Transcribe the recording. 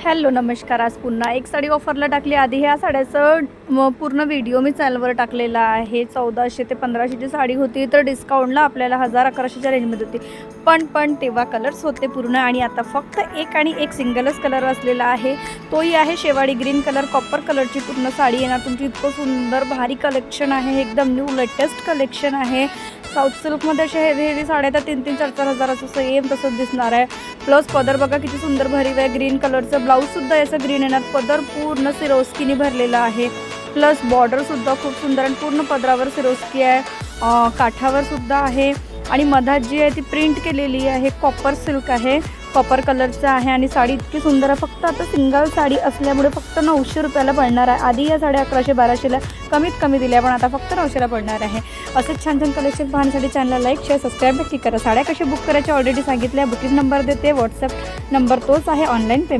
Hello नमस्कार. आज पुन्हा एक साडी ऑफरला टाकली. आधी ह्या साड्याचं पूर्ण व्हिडिओ मी चॅनलवर टाकलेला आहे. 1400 ते 1500ची साडी होती, तर डिस्काउंटला आपल्याला 1000-1100च्या रेंजमध्ये होती. पण तेव्हा कलर्स होते पूर्ण आणि आता फक्त एक आणि एक सिंगलच कलर असलेला आहे. तोही आहे शेवाळी ग्रीन कलर. कॉपर कलरची पूर्ण साडी येणार तुमची. इतकं सुंदर भारी कलेक्शन आहे, एकदम न्यू लेटेस्ट कलेक्शन आहे. साऊथ सिल्कमध्ये अशा हेवी साड्या तर 3-3, 4-4 हजाराचं सेम तसंच दिसणार आहे. प्लस पदर बघा किती सुंदर भरीव आहे. ग्रीन कलरचं ब्लाऊजसुद्धा याचं ग्रीन येणार. पदर पूर्ण सिरोस्कीनी भरलेला आहे. प्लस बॉर्डरसुद्धा खूप सुंदर आणि पूर्ण पदरावर सिरोस्की आहे. काठावर सुद्धा आहे आणि मधात जी आहे ती प्रिंट केलेली आहे. कॉपर सिल्क आहे, कॉपर कलरचं आहे आणि साडी इतकी सुंदर आहे. फक्त आता सिंगल साडी असल्यामुळे फक्त 900 रुपयाला पडणार आहे. आधी या साड्या 1100-1200ला कमीत कमी दिल्या, पण आता फक्त 900ला पडणार आहे. असेच छान छान कलेक्शन पाहण्यासाठी चॅनलला लाईक, शेअर, सबस्क्राईब नक्की करा. साड्या कशी बुक करायच्या ऑलरेडी सांगितल्या. बुकिंग नंबर देते, व्हॉट्सअप नंबर तोच आहे. Online payment